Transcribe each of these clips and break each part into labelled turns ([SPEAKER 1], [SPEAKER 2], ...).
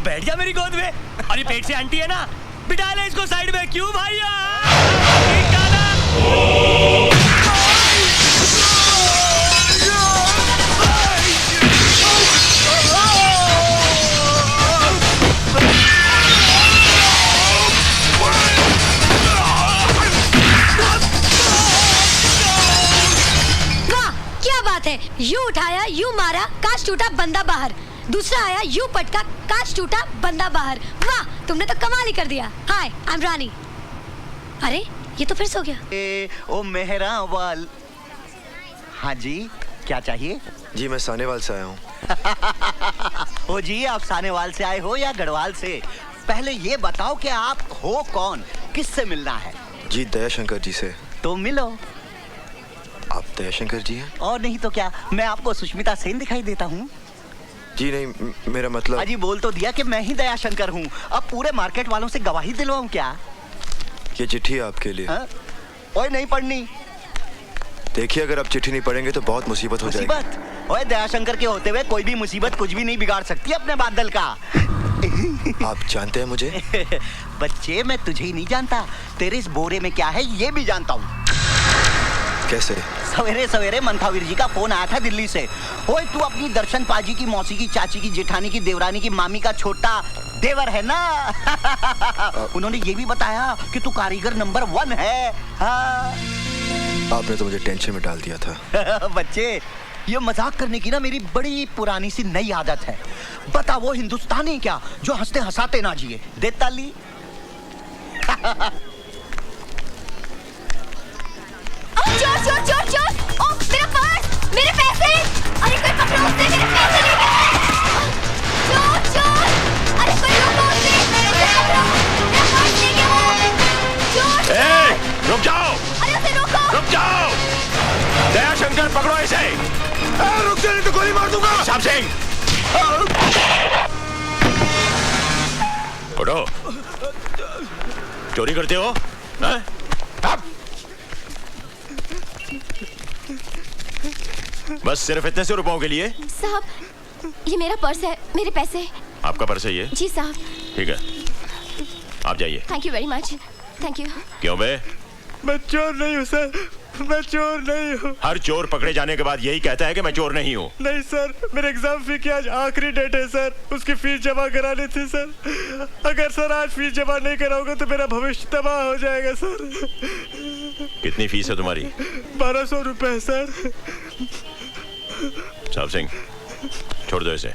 [SPEAKER 1] बैठ जा मेरी गोद में। और ये पेट से आंटी है ना, बिठा ले इसको साइड में। क्यों भैया?
[SPEAKER 2] यूं उठाया, यूं मारा, कांच टूटा, बंदा बाहर। दूसरा आया, यूं पटका, कांच टूटा, बंदा बाहर। वाह, तुमने तो कमाल ही कर दिया। हाय, आई एम रानी। अरे ये तो फिर सो गया।
[SPEAKER 3] ओ मेहरा वाल। हाँ जी, क्या चाहिए?
[SPEAKER 4] जी मैं सानेवाल से आया हूँ।
[SPEAKER 3] ओ जी, आप सानेवाल से आए हो या गढ़वाल से? पहले ये बताओ कि आप हो कौन, किससे मिलना है?
[SPEAKER 4] जी दयाशंकर जी से।
[SPEAKER 3] तो मिलो।
[SPEAKER 4] आप दयाशंकर जी हैं?
[SPEAKER 3] और नहीं तो क्या, मैं आपको सुष्मिता सेन दिखाई देता हूँ?
[SPEAKER 4] जी नहीं, मेरा मतलब।
[SPEAKER 3] अजी बोल तो दिया कि मैं ही दयाशंकर हूँ। अब पूरे मार्केट वालों से गवाही दिलवाऊं क्या?
[SPEAKER 4] ये चिट्ठी है आपके लिए।
[SPEAKER 3] ओए नहीं पढ़नी।
[SPEAKER 4] देखिए, अगर आप चिट्ठी नहीं पढ़ेंगे तो बहुत मुसीबत हो जाएगी।
[SPEAKER 3] मुसीबत? ओए दयाशंकर के होते हुए कोई भी मुसीबत कुछ भी नहीं बिगाड़ सकती अपने बादल का।
[SPEAKER 4] आप जानते हैं मुझे?
[SPEAKER 3] बच्चे, मैं तुझे ही नहीं जानता, तेरे इस बोरे में क्या है ये भी जानता हूँ।
[SPEAKER 4] कैसे?
[SPEAKER 3] सवेरे सवेरे मंथावीर जी का फोन आया था दिल्ली से। ओए तू अपनी दर्शन पाजी की मौसी की चाची की जेठानी की देवरानी की मामी का छोटा देवर है ना? उन्होंने ये भी बताया कि तू कारीगर नंबर 1 है। हाँ।
[SPEAKER 4] आपने तो मुझे टेंशन में डाल दिया था।
[SPEAKER 3] बच्चे, ये मजाक करने की ना मेरी बड़ी पुरानी सी नई आदत है। बता वो हिंदुस्तानी क्या जो हंसते हंसाते ना जिए। दे ताली।
[SPEAKER 2] चोर चोर चोर चोर! ओ मेरा पर्स, मेरे पैसे! अरे कोई पकड़ो उसे, मेरे पैसे ले गए! चोर चोर! अरे कोई रोको उसे, उसे पकड़ो! मेरा पर्स ले गया वो! चोर चोर!
[SPEAKER 5] रुक जाओ!
[SPEAKER 2] अरे उसे रोको!
[SPEAKER 5] रुक जाओ! दयाशंकर पकड़ो इसे!
[SPEAKER 4] रुक जा, नहीं तो गोली मार दूंगा।
[SPEAKER 5] साहब सिंह! उठो! चोरी करते हो? बस सिर्फ इतने से रुपयों के लिए?
[SPEAKER 2] साहब, ये मेरा पर्स है, मेरे पैसे।
[SPEAKER 5] आपका पर्स है ये?
[SPEAKER 2] जी साहब।
[SPEAKER 5] ठीक है, आप जाइए।
[SPEAKER 2] Thank you very much. Thank you.
[SPEAKER 5] क्यों बे?
[SPEAKER 4] मैं चोर नहीं हूँ सर, मैं चोर नहीं हूँ।
[SPEAKER 5] हर चोर पकड़े जाने के बाद यही कहता है कि मैं चोर नहीं हूँ।
[SPEAKER 4] नहीं सर, मेरे एग्जाम फी की आज आखिरी डेट है सर, उसकी फीस जमा करानी थी सर। अगर सर आज फीस जमा नहीं कराओगे तो मेरा भविष्य तबाह हो जाएगा सर।
[SPEAKER 5] कितनी फीस है तुम्हारी?
[SPEAKER 4] 1200 रुपए सर।
[SPEAKER 5] साहब सिंह, छोड़ दो इसे।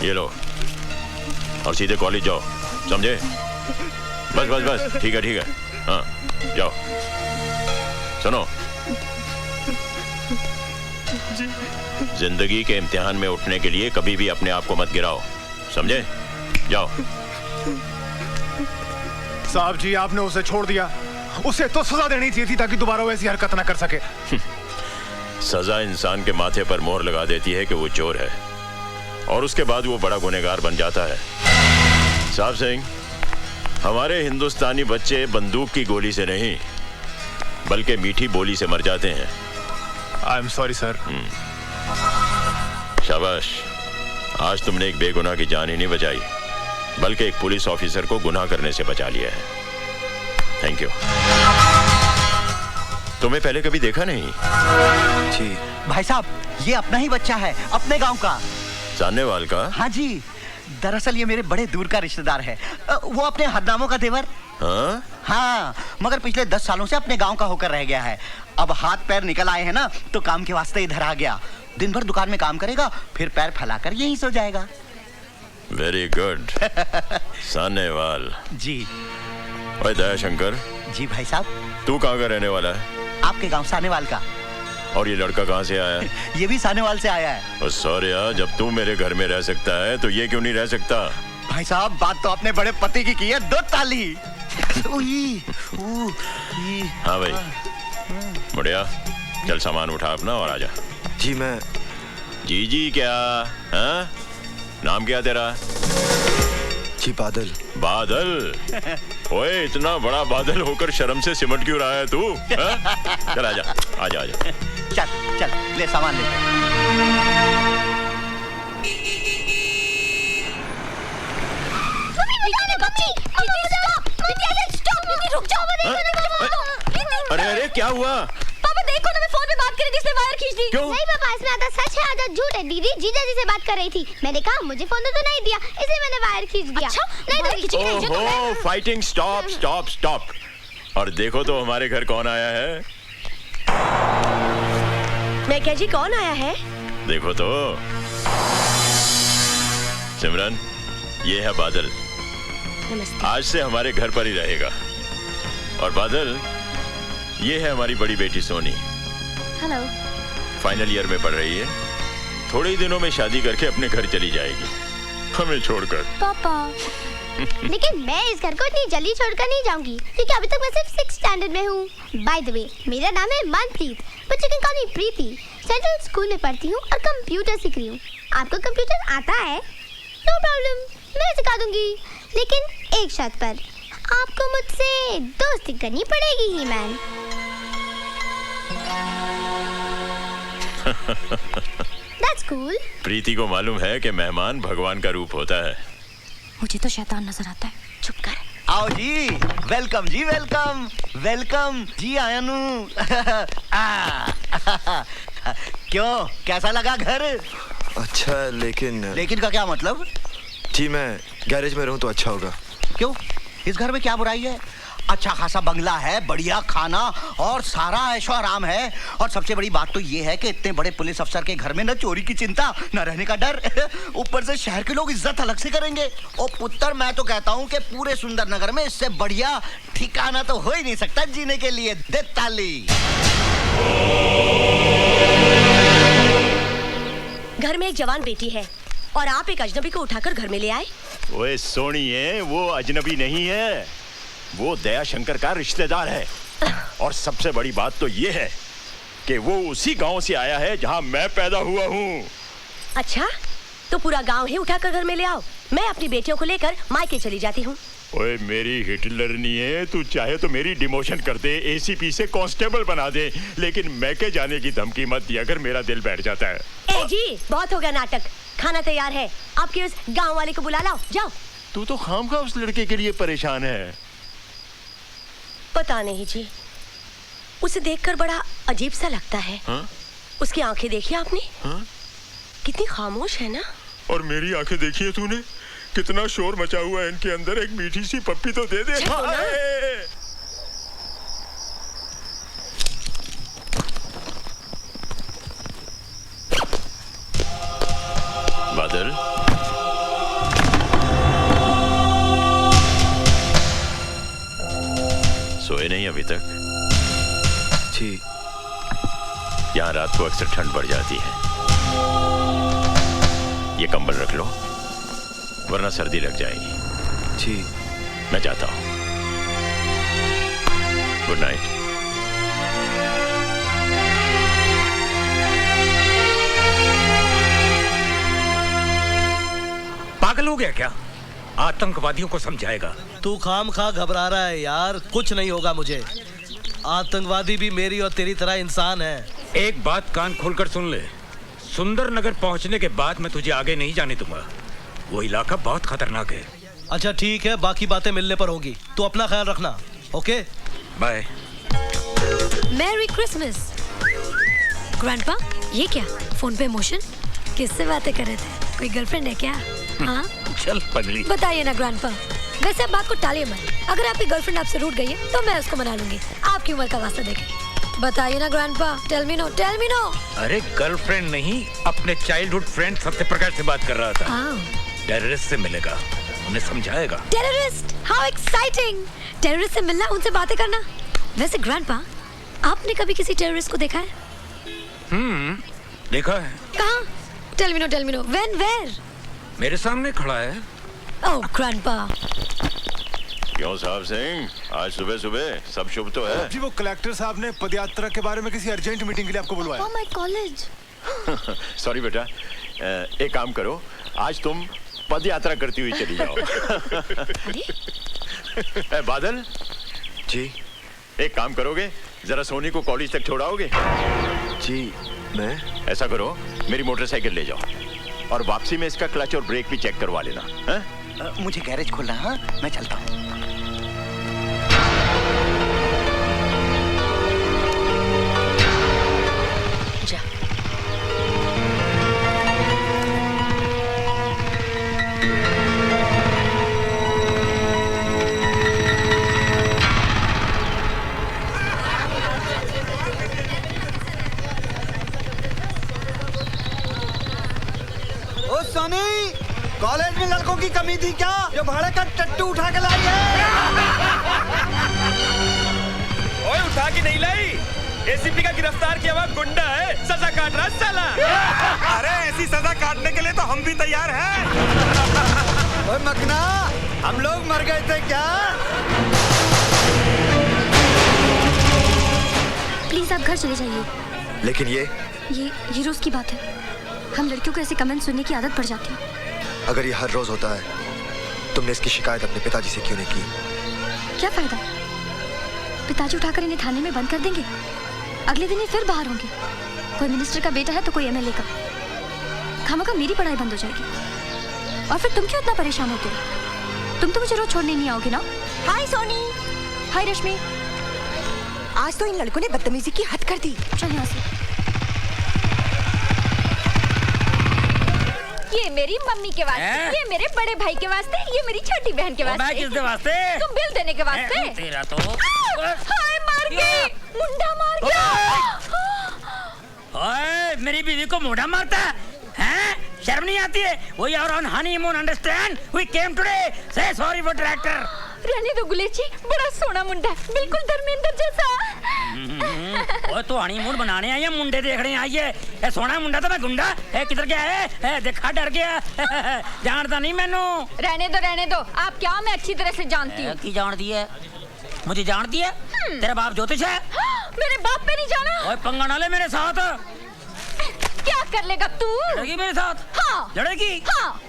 [SPEAKER 5] ये लो और सीधे कॉलेज जाओ, समझे? बस बस बस, ठीक है ठीक है। हाँ जाओ। सुनो, जिंदगी के इम्तिहान में उठने के लिए कभी भी अपने आप को मत गिराओ, समझे? जाओ।
[SPEAKER 6] साहब जी, आपने उसे छोड़ दिया, उसे तो सजा देनी चाहिए थी ताकि दोबारा वैसी हरकत ना कर सके।
[SPEAKER 5] सजा इंसान के माथे पर मोहर लगा देती है कि वो चोर है, और उसके बाद वो बड़ा गुनहगार बन जाता है। साहब सिंह, हमारे हिंदुस्तानी बच्चे बंदूक की गोली से नहीं बल्कि मीठी बोली से मर जाते हैं।
[SPEAKER 6] I am sorry sir.
[SPEAKER 5] शाबाश, आज तुमने एक बेगुनाह की जान ही नहीं बचाई बल्कि एक पुलिस ऑफिसर को गुनाह करने से बचा लिया है। Thank you. तुम्हें पहले कभी देखा नहीं?
[SPEAKER 4] जी
[SPEAKER 3] भाई साहब, ये अपना ही बच्चा है, अपने गांव का।
[SPEAKER 5] सानेवाल का?
[SPEAKER 3] हाँ जी, दरअसल ये मेरे बड़े दूर का रिश्तेदार है। वो अपने हरनामों का देवर।
[SPEAKER 5] हाँ?
[SPEAKER 3] हाँ, मगर पिछले 10 सालों से अपने गांव का होकर रह गया है। अब हाथ पैर निकल आए हैं ना, तो काम के वास्ते इधर आ गया। दिन भर दुकान में काम करेगा, फिर पैर फैलाकर यहीं सो जाएगा।
[SPEAKER 5] Very good. सानेवाल
[SPEAKER 3] जी।
[SPEAKER 5] ओए दयाशंकर।
[SPEAKER 3] जी भाई साहब।
[SPEAKER 5] तू कहाँ का रहने वाला है?
[SPEAKER 3] आपके गांव सानेवाल का।
[SPEAKER 5] और ये लड़का कहाँ से आया है?
[SPEAKER 3] ये भी सानेवाल से आया है।
[SPEAKER 5] सॉरी, जब तू मेरे घर में रह सकता है तो ये क्यों नहीं रह सकता?
[SPEAKER 3] भाई साहब, बात तो आपने बड़े पति की है। 2 ताली।
[SPEAKER 5] हाँ भाई, मुड़िया चल सामान उठा अपना और आजा।
[SPEAKER 4] जी मैं।
[SPEAKER 5] जी जी क्या? हाँ? नाम क्या तेरा?
[SPEAKER 4] जी बादल।
[SPEAKER 5] बादल? ओए, इतना बड़ा बादल होकर शर्म से सिमट क्यों रहा है तू? चल आजा आजा आजा।
[SPEAKER 3] चल चल, ले सामान ले।
[SPEAKER 5] क्या हुआ?
[SPEAKER 2] पापा देखो ना, मैं फोन पे बात कर रही थी, इसने वायर खींच दी।
[SPEAKER 5] क्यों?
[SPEAKER 2] नहीं पापा, इसमें आधा सच है आधा झूठ है। दीदी जीजा जी से बात कर रही थी, मैंने कहा मुझे फोन तो नहीं दिया, इसलिए मैंने वायर खींच दिया। अच्छा? नहीं तो खींची नहीं जो
[SPEAKER 5] ओहो, फाइटिंग स्टॉप स्टॉप स्टॉप। और देखो तो हमारे घर कौन आया है।
[SPEAKER 7] मैं क्या जी, कौन आया है?
[SPEAKER 5] देखो तो सिमरन, ये है बादल।
[SPEAKER 7] नमस्ते।
[SPEAKER 5] आज से हमारे घर पर ही रहेगा। और बादल, ये है हमारी बड़ी बेटी सोनी।
[SPEAKER 2] हेलो।
[SPEAKER 5] फाइनल ईयर में पढ़ रही है। थोड़े ही दिनों में शादी करके अपने घर चली जाएगी, हमें छोड़कर।
[SPEAKER 2] पापा लेकिन मैं इस घर को इतनी जल्दी छोड़कर नहीं जाऊंगी, क्योंकि अभी तक मैं सिर्फ 6th स्टैंडर्ड में हूँ। बाय द वे, मेरा नाम है Manpreet, but you can call me Preeti. Central school में पढ़ती हूँ और कंप्यूटर सीख रही हूँ। आपको कंप्यूटर आता है? नो प्रॉब्लम, मैं सिखा दूंगी, लेकिन एक शर्त पर। आपको मुझसे दोस्ती करनी पड़ेगी ही मैन। That's cool.
[SPEAKER 5] प्रीति को मालूम है कि मेहमान भगवान का रूप होता है।
[SPEAKER 2] मुझे तो शैतान नजर आता है। चुप कर।
[SPEAKER 3] आओ जी, वेलकम जी, वेलकम वेलकम जी आयनू। क्यों, कैसा लगा घर?
[SPEAKER 8] अच्छा है, लेकिन
[SPEAKER 3] का क्या मतलब?
[SPEAKER 8] जी मैं गैरेज में रहूं तो अच्छा होगा।
[SPEAKER 3] क्यों, इस घर में क्या बुराई है? अच्छा खासा बंगला है, बढ़िया खाना और सारा ऐशो आराम है। और सबसे बड़ी बात तो ये है कि इतने बड़े पुलिस अफसर के घर में न चोरी की चिंता, न रहने का डर। ऊपर से शहर के लोग इज्जत अलग से करेंगे। ओ पुत्र, मैं तो कहता हूँ कि पूरे सुंदर नगर में इससे बढ़िया ठिकाना तो हो ही नहीं सकता जीने के लिए। दे ताली।
[SPEAKER 7] घर में एक जवान बेटी है और आप एक अजनबी को उठाकर घर में ले आए।
[SPEAKER 5] ओए सोनिए, वो अजनबी नहीं है, वो दया शंकर का रिश्तेदार है। और सबसे बड़ी बात तो ये है कि वो उसी गांव से आया है जहां मैं पैदा हुआ हूँ।
[SPEAKER 7] अच्छा, तो पूरा गांव ही उठाकर घर में ले आओ। मैं अपनी बेटियों को लेकर मायके चली जाती हूँ।
[SPEAKER 5] ओए मेरी हिटलर नहीं है, तू चाहे तो मेरी डिमोशन कर दे, एसीपी से कांस्टेबल बना दे, लेकिन मैके जाने की धमकी मत दिया अगर मेरा दिल बैठ जाता है।
[SPEAKER 7] ए जी, बहुत हो गया नाटक। खाना तैयार है, आपके उस गांव वाले को बुला लाओ, जाओ।
[SPEAKER 5] तू तो खामखा उस लड़के के लिए परेशान है।
[SPEAKER 7] पता नहीं जी, उसे देखकर बड़ा अजीब सा लगता है।
[SPEAKER 5] हा?
[SPEAKER 7] उसकी आंखें देखी आपने?
[SPEAKER 5] हा?
[SPEAKER 7] कितनी खामोश है ना।
[SPEAKER 5] और मेरी आंखें देखी है तूने? कितना शोर मचा हुआ है इनके अंदर। एक मीठी सी पप्पी तो दे दे। बादल, सोए नहीं अभी तक?
[SPEAKER 8] जी
[SPEAKER 5] यहाँ रात को अक्सर ठंड बढ़ जाती है। ये कंबल रख लो, वरना सर्दी लग जाएगी।
[SPEAKER 8] जी
[SPEAKER 5] मैं जाता हूँ। Good night.
[SPEAKER 9] पागल हो गया क्या? आतंकवादियों को समझाएगा।
[SPEAKER 1] तू खामखा घबरा रहा है यार, कुछ नहीं होगा मुझे। आतंकवादी भी मेरी और तेरी तरह इंसान है।
[SPEAKER 9] एक बात कान खोलकर सुन ले, सुंदर नगर पहुंचने के बाद मैं तुझे आगे नहीं जाने दूंगा। वो इलाका बहुत खतरनाक है।
[SPEAKER 1] अच्छा ठीक है, बाकी बातें मिलने पर होगी। तू अपना ख्याल रखना, okay?
[SPEAKER 9] Bye.
[SPEAKER 10] Merry Christmas. Grandpa, ये क्या फोन पे इमोशन? किससे बातें कर रहे थे? कोई गर्लफ्रेंड है क्या? हाँ
[SPEAKER 9] चल पगली,
[SPEAKER 10] बताइए ना ग्रैंडपा। वैसे अब बात को टालिए मत। अगर आपकी गर्लफ्रेंड आपसे रूठ गई है तो मैं उसको मना लूंगी, आपकी उम्र का वास्ता देके। बताइए ना grandpa, tell me no, tell me no.
[SPEAKER 9] अरे गर्लफ्रेंड नहीं, अपने चाइल्डहुड फ्रेंड सत्यप्रकाश से बात कर रहा था। टेररिस्ट से मिलेगा, उन्हें समझाएगा।
[SPEAKER 10] Terrorist, how exciting. टेररिस्ट से मिलना, उनसे बातें करना। वैसे ग्रैंडपा, आपने कभी किसी टेररिस्ट को देखा है?
[SPEAKER 9] देखा है।
[SPEAKER 10] कहाँ? Tell me no, tell me no. When, where?
[SPEAKER 9] मेरे सामने खड़ा है।
[SPEAKER 10] Oh grandpa.
[SPEAKER 5] क्यों साहब सिंह, आज सुबह सुबह सब शुभ तो है?
[SPEAKER 6] जी वो कलेक्टर साहब ने पदयात्रा के बारे में किसी अर्जेंट मीटिंग के लिए आपको बुलवाया।
[SPEAKER 2] My college.
[SPEAKER 5] सॉरी बेटा, एक काम करो, आज तुम पद यात्रा करती हुई चली जाओ। बादल
[SPEAKER 8] जी
[SPEAKER 5] एक काम करोगे, जरा सोनी को कॉलेज तक छोड़ाओगे?
[SPEAKER 8] जी मैं
[SPEAKER 5] ऐसा करो, मेरी मोटरसाइकिल ले जाओ और वापसी में इसका क्लच और ब्रेक भी चेक करवा लेना।
[SPEAKER 3] मुझे गैरेज खोलना है, मैं चलता हूँ। कॉलेज में लड़कों की कमी थी क्या जो भाड़े का टट्टू उठा के लाई है?
[SPEAKER 4] ओए उठा के नहीं लाई, एसीपी का गिरफ्तार किया हुआ गुंडा है, सजा काट रहा साला। अरे ऐसी सजा काटने के लिए तो हम भी तैयार हैं।
[SPEAKER 3] ओए मकना, हम लोग मर गए थे क्या?
[SPEAKER 2] प्लीज आप घर चले जाइए।
[SPEAKER 8] लेकिन
[SPEAKER 2] ये रोज की बात है। हम लड़कियों को ऐसे कमेंट सुनने की आदत पड़ जाती है।
[SPEAKER 8] अगर ये हर रोज होता है, तुमने इसकी शिकायत अपने पिताजी से क्यों नहीं की?
[SPEAKER 2] क्या फायदा? पिताजी उठाकर इन्हें थाने में बंद कर देंगे, अगले दिन ही फिर बाहर होंगे। कोई मिनिस्टर का बेटा है तो कोई एमएलए का। खामखा मेरी पढ़ाई बंद हो जाएगी। और फिर तुम क्यों इतना परेशान होते हो? तुम तो मुझे रोज छोड़ने नहीं आओगे ना?
[SPEAKER 7] हाय सोनी।
[SPEAKER 2] हाय रश्मि।
[SPEAKER 7] आज तो इन लड़कों ने बदतमीजी की हद कर दी।
[SPEAKER 2] चल यहाँ से।
[SPEAKER 11] ये मेरी मम्मी के वास्ते, ये मेरे बड़े भाई के वास्ते, ये मेरी छोटी बहन के वास्ते।
[SPEAKER 9] किसके वास्ते?
[SPEAKER 11] तुम बिल देने के वास्ते।
[SPEAKER 9] तेरा तो
[SPEAKER 11] हाय मार गई, मुंडा मार गया।
[SPEAKER 9] ओए मेरी बीवी को मुंडा मारता है? शर्म नहीं आती है? We are on honeymoon, understand? We came today. Say sorry for tractor.
[SPEAKER 11] रहने दो गुलेची, बड़ा सोना मुंडा, बिल्कुल धर्मेंद्र जैसा।
[SPEAKER 9] ओए तो हनीमून बनाने आई है, मुंडे देखने आई है? ए सोना मुंडा तो मैं गुंडा है, किधर गया है? देखा डर गया। जानता नहीं मैनू।
[SPEAKER 11] रहने दो, आप क्या मैं अच्छी तरह से जानती हूँ।
[SPEAKER 9] की जानती है? मुझे जानती है? तेरा बाप ज्योतिष है?
[SPEAKER 11] मेरे बाप पे नहीं जाना।
[SPEAKER 9] ओए पंगा ना ले मेरे साथ।
[SPEAKER 11] क्या कर लेगा तू?
[SPEAKER 9] लड़ेगी मेरे साथ?
[SPEAKER 11] हाँ।
[SPEAKER 9] लड़ेगी?
[SPEAKER 11] हाँ।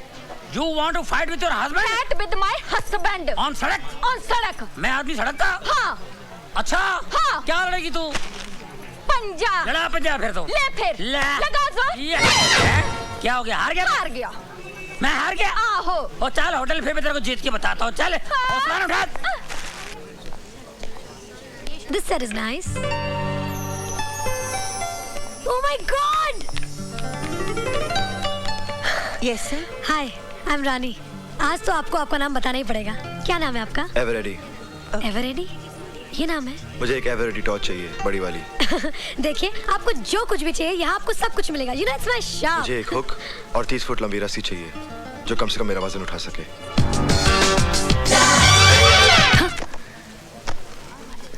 [SPEAKER 9] You want to fight with your husband?
[SPEAKER 11] Fight with my husband.
[SPEAKER 9] On सड़क?
[SPEAKER 11] On सड़क।
[SPEAKER 9] मैं आदमी सड़क का?
[SPEAKER 11] हाँ।
[SPEAKER 9] अच्छा।
[SPEAKER 11] हाँ।
[SPEAKER 9] क्या लड़ेगी तू?
[SPEAKER 11] पंजा।
[SPEAKER 9] लड़ा पंजा फिर तो।
[SPEAKER 11] ले फिर। लगा जोर।
[SPEAKER 9] क्या हो गया? हार गया?
[SPEAKER 11] हार गया।
[SPEAKER 9] मैं हार गया?
[SPEAKER 11] आहो।
[SPEAKER 9] ओ चल होटल फिर मैं तेरे को जीत के बताता हूँ। चल हौसला उठा।
[SPEAKER 10] This set is nice. Oh my God!
[SPEAKER 7] Yes sir.
[SPEAKER 10] Hi, I'm रानी। आज तो आपको आपका नाम बताना ही पड़ेगा। क्या नाम है आपका?
[SPEAKER 8] एवरेडी।
[SPEAKER 10] एवरेडी? ये नाम है?
[SPEAKER 8] मुझे एक एवरेडी टॉर्च चाहिए, बड़ी वाली।
[SPEAKER 10] देखिए, आपको जो कुछ भी चाहिए यहाँ आपको सब कुछ मिलेगा। You know it's my shop.
[SPEAKER 8] मुझे एक हुक और 30 फुट लंबी रस्सी चाहिए, जो कम से कम मेरा वजन उठा सके।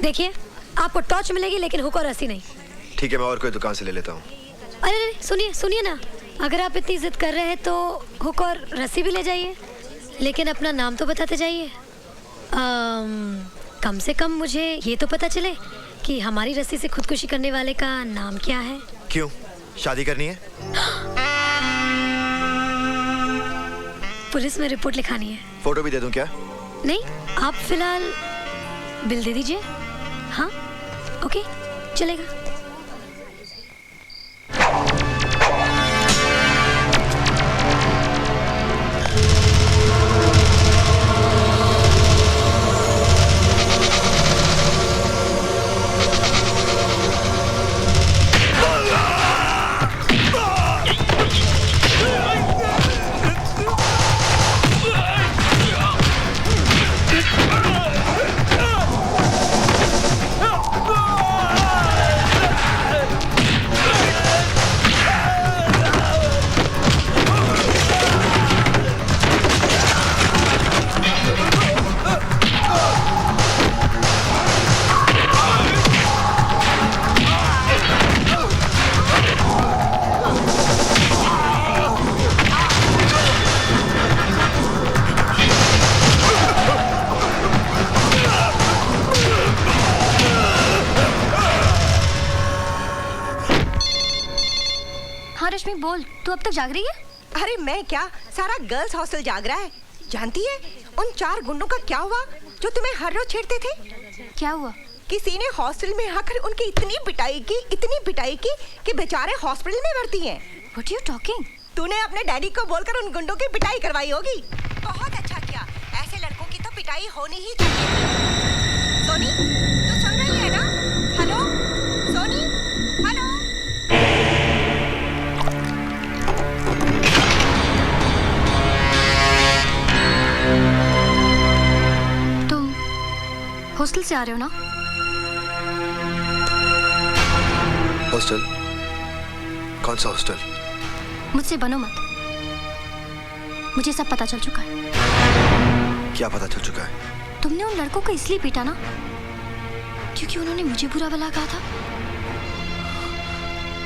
[SPEAKER 10] देखिए, आपको टॉर्च मिलेगी लेकिन हुक और रस्सी नहीं।
[SPEAKER 8] ठीक है, मैं और कोई दुकान से ले लेता हूँ।
[SPEAKER 10] अरे सुनिए ना, अगर आप इतनी जिद कर रहे हैं तो हुक और रस्सी भी ले जाइए, लेकिन अपना नाम तो बताते जाइए। कम से कम मुझे ये तो पता चले कि हमारी रस्सी से खुदकुशी करने वाले का नाम क्या है।
[SPEAKER 8] क्यों? शादी करनी है?
[SPEAKER 10] पुलिस में रिपोर्ट लिखानी है।
[SPEAKER 8] फोटो भी दे दूं क्या?
[SPEAKER 10] नहीं, आप फिलहाल बिल दे दीजिए। हाँ, ओके, चलेगा।
[SPEAKER 2] रश्मि बोल, तू अब तक जाग रही है?
[SPEAKER 7] अरे मैं क्या, सारा गर्ल्स हॉस्टल जाग रहा है। जानती है उन 4 गुंडों का क्या हुआ जो तुम्हें हर रोज छेड़ते थे?
[SPEAKER 2] क्या हुआ?
[SPEAKER 7] किसी ने हॉस्टल में आकर उनकी इतनी पिटाई की कि बेचारे हॉस्पिटल में भर्ती हैं।
[SPEAKER 2] What are you talking?
[SPEAKER 7] तूने अपने डैडी को बोलकर उन गुंडों की पिटाई करवाई होगी। बहुत अच्छा किया, ऐसे लड़कों की तो पिटाई होनी ही चाहिए। सोनी, तू सुन रही है ना? Hello Soni, hello.
[SPEAKER 2] तुम हॉस्टल से आ रहे हो ना?
[SPEAKER 8] हॉस्टल? कौन सा हॉस्टल?
[SPEAKER 2] मुझसे बनो मत। मुझे सब पता चल चुका है।
[SPEAKER 8] क्या पता चल चुका है?
[SPEAKER 2] तुमने उन लड़कों को इसलिए पीटा ना क्योंकि उन्होंने मुझे बुरा भला कहा था।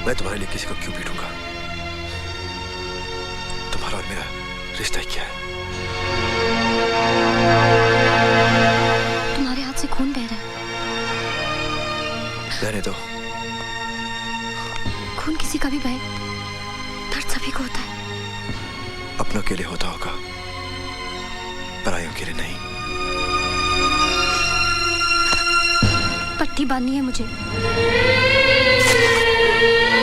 [SPEAKER 8] मैं तुम्हारे लिए किसी को क्यों पीटूंगा? तुम्हारा और मेरा रिश्ता ही क्या है?
[SPEAKER 2] तुम्हारे हाथ से खून बह रहा है।
[SPEAKER 8] रहने दो।
[SPEAKER 2] खून किसी का भी बहे, दर्द सभी को होता है।
[SPEAKER 8] अपनों के लिए होता होगा, परायों के लिए नहीं।
[SPEAKER 2] पट्टी बांधनी है मुझे।